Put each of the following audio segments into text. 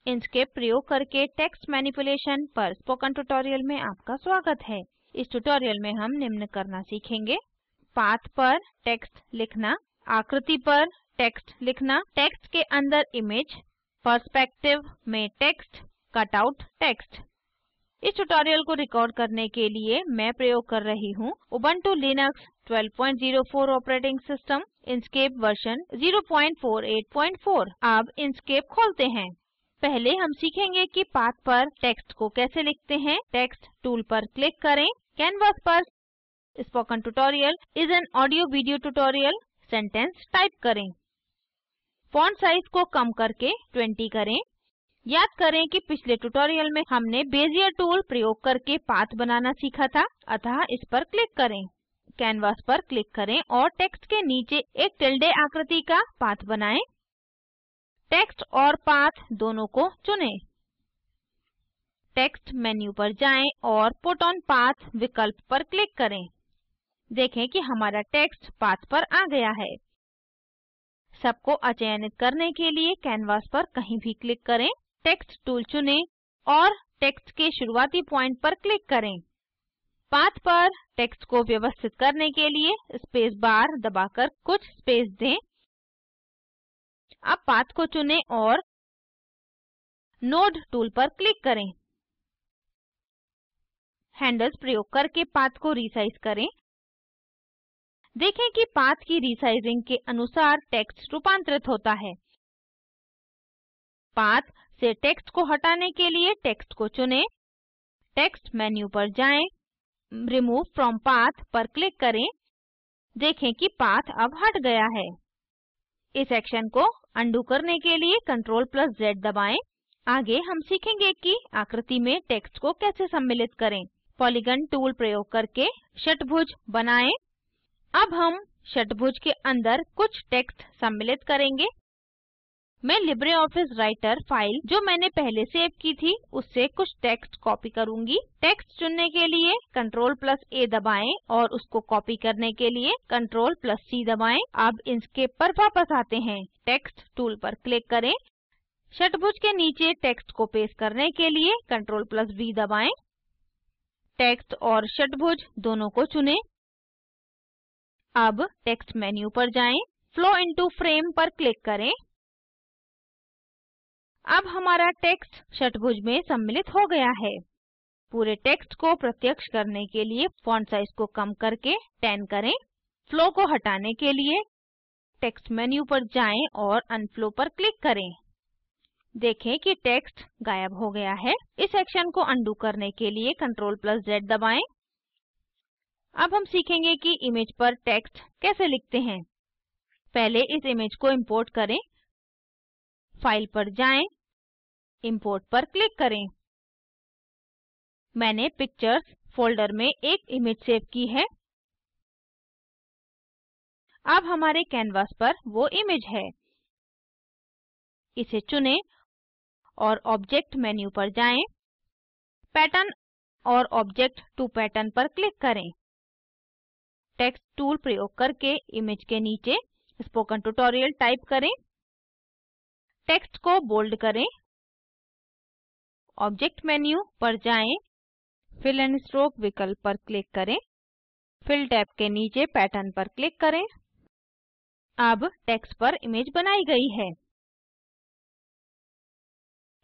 इंkscape प्रयोग करके text manipulation पर स्पोकन ट्यूटोरियल में आपका स्वागत है। इस ट्यूटोरियल में हम निम्न करना सीखेंगे: पाथ पर टेक्स्ट लिखना, आकृति पर टेक्स्ट लिखना, टेक्स्ट के अंदर इमेज, पर्सपेक्टिव में टेक्स्ट, कटआउट टेक्स्ट। इस ट्यूटोरियल को रिकॉर्ड करने के लिए मैं प्रयोग कर रही हूँ Ubuntu Linux 1204 operating system, Inkscape version 048.4। अब इंkscape खोलते हैं। पहले हम सीखेंगे कि पाथ पर टेक्स्ट को कैसे लिखते हैं। टेक्स्ट टूल पर क्लिक करें। कैनवास पर spoken tutorial is an audio video tutorial sentence type करें। फॉन्ट साइज को कम करके 20 करें। याद करें कि पिछले ट्यूटोरियल में हमने बेजियर टूल प्रयोग करके पाथ बनाना सीखा था, अतः इस पर क्लिक करें। कैनवास पर क्लिक करें और टेक्स्ट के नीचे एक टिल्डे आकृति का पाथ बनाएं। टेक्स्ट और पाथ दोनों को चुनें। टेक्स्ट मेन्यू पर जाएं और पुट ऑन पाथ विकल्प पर क्लिक करें। देखें कि हमारा टेक्स्ट पाथ पर आ गया है। सबको अचयनित करने के लिए कैनवास पर कहीं भी क्लिक करें, टेक्स्ट टूल चुनें और टेक्स्ट के शुरुआती पॉइंट पर क्लिक करें। पाथ पर टेक्स्ट को व्यवस्थित करने के लिए स्पेस बार दबाकर कुछ स्पेस दें। अब पाथ को चुनें और नोड टूल पर क्लिक करें। हैंडल्स प्रयोग करके पाथ को रीसाइज करें। देखें कि पाथ की रीसाइजिंग के अनुसार टेक्स्ट रूपांतरित होता है। पाथ से टेक्स्ट को हटाने के लिए टेक्स्ट को चुनें। टेक्स्ट मेन्यू पर जाएं, रिमूव फ्रॉम पाथ पर क्लिक करें। देखें कि पाथ अब हट गया है। इस एक्शन को अनडू करने के लिए Ctrl+Z दबाएं। आगे हम सीखेंगे कि आकृति में टेक्स्ट को कैसे सम्मिलित करें। पॉलीगॉन टूल प्रयोग करके षट्भुज बनाएं। अब हम षट्भुज के अंदर कुछ टेक्स्ट सम्मिलित करेंगे। मैं लिब्रियोफिस राइटर फाइल जो मैंने पहले सेव की थी उससे कुछ टेक्स्ट कॉपी करूंगी। टेक्स्ट चुनने के लिए Ctrl+A दबाएं और उसको कॉपी करने के लिए Ctrl+C दबाएं। अब इंkscape पर वापस आते हैं। टेक्स्ट टूल पर क्लिक करें। षट्भुज के नीचे टेक्स्ट को पेस्ट करने के लिए Ctrl+V दबाएं। टेक्स्ट और षट्भुज दोनों को चुनें। अब टेक्स्ट मेन्यू पर जाएं, फ्लो इनटू फ्रेम पर क्लिक करें। अब हमारा टेक्स्ट षट्भुज में सम्मिलित हो गया है। पूरे टेक्स्ट को प्रत्यक्ष करने के लिए फॉन्ट साइज को कम करके 10 करें। फ्लो को हटाने के लिए टेक्स्ट मेन्यू पर जाएं और अनफ्लो पर क्लिक करें। देखें कि टेक्स्ट गायब हो गया है। इस एक्शन को अनडू करने के लिए Ctrl+Z दबाएं। अब हम सीखेंगे कि इमेज पर टेक्स्ट कैसे लिखते हैं। पहले इस इमेज को इंपोर्ट करें। फाइल पर जाएं, इंपोर्ट पर क्लिक करें। मैंने पिक्चर्स फोल्डर में एक इमेज सेव की है। अब हमारे कैनवास पर वो इमेज है। इसे चुनें और ऑब्जेक्ट मेन्यू पर जाएं। पैटर्न और ऑब्जेक्ट टू पैटर्न पर क्लिक करें। टेक्स्ट टूल प्रयोग करके इमेज के नीचे स्पोकन ट्यूटोरियल टाइप करें। टेक्स्ट को बोल्ड करें। ऑब्जेक्ट मेन्यू पर जाएं, फिल एंड स्ट्रोक विकल्प पर क्लिक करें। फिल टैब के नीचे पैटर्न पर क्लिक करें। अब टेक्स्ट पर इमेज बनाई गई है।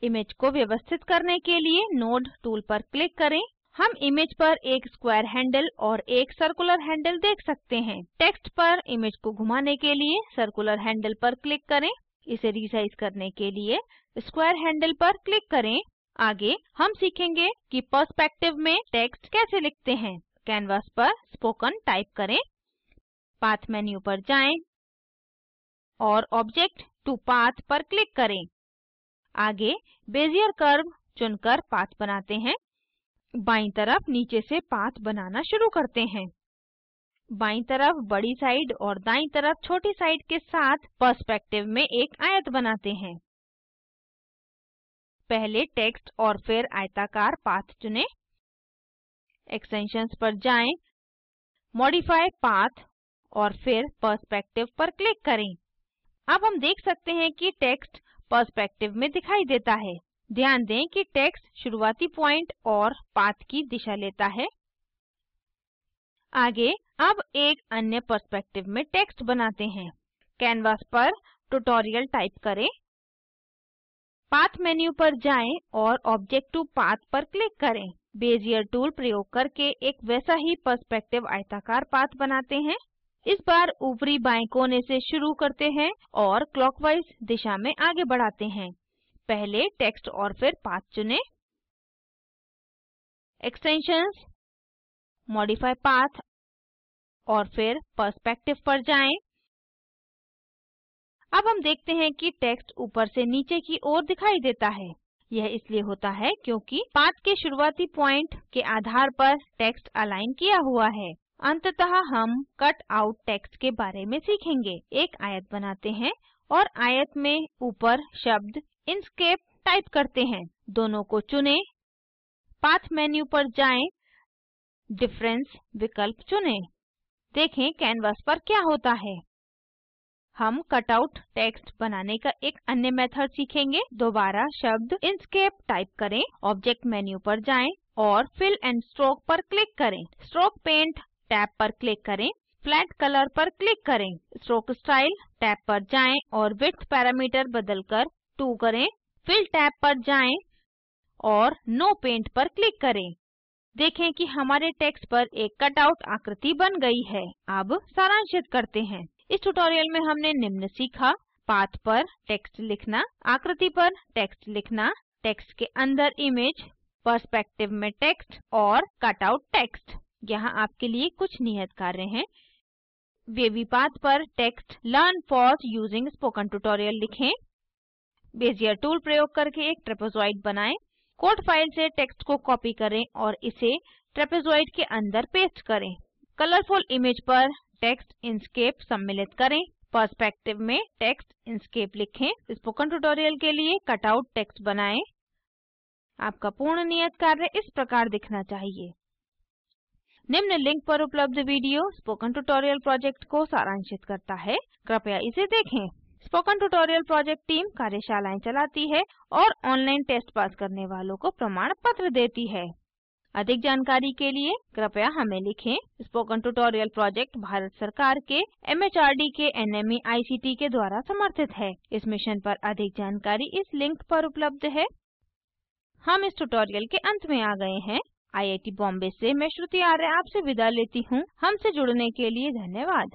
इमेज को व्यवस्थित करने के लिए नोड टूल पर क्लिक करें। हम इमेज पर एक स्क्वायर हैंडल और एक सर्कुलर हैंडल देख सकते हैं। टेक्स्ट पर इमेज को घुमाने के लिए सर्कुलर हैंडल पर क्लिक करें। इसे रीसाइज करने के लिए स्क्वायर हैंडल पर क्लिक करें। आगे हम सीखेंगे कि पर्सपेक्टिव में टेक्स्ट कैसे लिखते हैं। कैनवास पर स्पोकन टाइप करें। पाथ मेन्यू पर जाएं और ऑब्जेक्ट टू पाथ पर क्लिक करें। आगे बेजियर कर्व चुनकर पाथ बनाते हैं। बाईं तरफ नीचे से पाथ बनाना शुरू करते हैं। बाईं तरफ बड़ी साइड और दाईं तरफ छोटी साइड के साथ पर्सपेक्टिव में एक आयत बनाते हैं। पहले टेक्स्ट और फिर आयताकार पाथ चुनें। एक्सटेंशंस पर जाएं, मॉडिफाई पाथ और फिर पर्सपेक्टिव पर क्लिक करें। अब हम देख सकते हैं कि टेक्स्ट पर्सपेक्टिव में दिखाई देता है। ध्यान दें कि टेक्स्ट शुरुआती पॉइंट और पाथ की दिशा लेता है। आगे अब एक अन्य पर्सपेक्टिव में टेक्स्ट बनाते हैं। कैनवास पर ट्यूटोरियल टाइप करें, पाथ मेन्यू पर जाएं और ऑब्जेक्ट टू पाथ पर क्लिक करें। बेजियर टूल प्रयोग करके एक वैसा ही पर्सपेक्टिव आयताकार पाथ बनाते हैं। इस बार ऊपरी बाएं कोने से शुरू करते हैं और क्लॉकवाइज दिशा में आगे बढ़ाते हैं। पहले टेक्स्ट और फिर पाथ चुनें। एक्सटेंशंस, मॉडिफाई पाथ और फिर पर्सपेक्टिव पर जाएं। अब हम देखते हैं कि टेक्स्ट ऊपर से नीचे की ओर दिखाई देता है। यह इसलिए होता है क्योंकि पाथ के शुरुआती पॉइंट के आधार पर टेक्स्ट अलाइन किया हुआ है। अंततः हम कट आउट टेक्स्ट के बारे में सीखेंगे। एक आयत बनाते हैं और आयत में ऊपर शब्द इंस्केप टाइप करते हैं। दोनों को चुनें, पाथ मेन्यू पर जाएं, डिफरेंस विकल्प चुनें। देखें कैनवास पर क्या होता है। हम कटआउट टेक्स्ट बनाने का एक अन्य मेथड सीखेंगे। दोबारा शब्द इंस्केप टाइप करें, ऑब्जेक्ट मेन्यू पर जाएं और फिल एंड स्ट्रोक पर क्लिक करें। स्ट्रोक पेंट टैब पर क्लिक करें, फ्लैट कलर पर क्लिक करें। स्ट्रोक स्टाइल टैब पर जाएं और विड्थ पैरामीटर बदलकर 2 करें। फिल टैब पर जाएं और नो पेंट पर क्लिक करें। देखें कि हमारे टेक्स्ट पर एक कटआउट आकृति बन गई है। अब सारांशित करते हैं। इस ट्यूटोरियल में हमने निम्न सीखा: पाथ पर टेक्स्ट लिखना, आकृति पर टेक्स्ट लिखना, टेक्स्ट के अंदर इमेज, पर्सपेक्टिव में टेक्स्ट और कटआउट टेक्स्ट। यहाँ आपके लिए कुछ नियत कार्य हैं। वेवी पाथ पर text learn for using spoken tutorial लिखें। बेजियर टूल प्रयोग करके एक ट्रेपेजॉइड बनाएं। कोड फाइल से टेक्स्ट को कॉपी करें और इसे ट्रेपेजॉइड के अंदर पेस्ट करें। कलरफुल इमेज पर टेक्स्ट इंस्केप सम्मिलित करें। पर्सपेक्टिव में टेक्स्ट इंस्केप लिखें। स्पोकन ट्यूटोरियल के लिए कटआउट टेक्स्ट बनाएं। आपका पूर्ण नियत कार्य इस प्रकार दिखना चाहिए। निम्न लिंक पर उपलब्ध वीडियो स्पोकन ट्यूटोरियल प्रोजेक्ट को सारांशित करता है। कृपया इसे देखें। स्पोकन ट्यूटोरियल प्रोजेक्ट टीम कार्यशालाएं चलाती है और ऑनलाइन टेस्ट पास करने वालों को प्रमाण पत्र देती है। अधिक जानकारी के लिए कृपया हमें लिखें। स्पोकन ट्यूटोरियल प्रोजेक्ट भारत सरकार के MHRD के NMEICT के द्वारा समर्थित है। इस मिशन पर अधिक जानकारी इस लिंक पर उपलब्ध है। हम इस ट्यूटोरियल के अंत में आ गए हैं। IIT बॉम्बे से मैं श्रुति आर्य आपसे विदा लेती हूँ। हमसे जुड़ने के लिए धन्यवाद।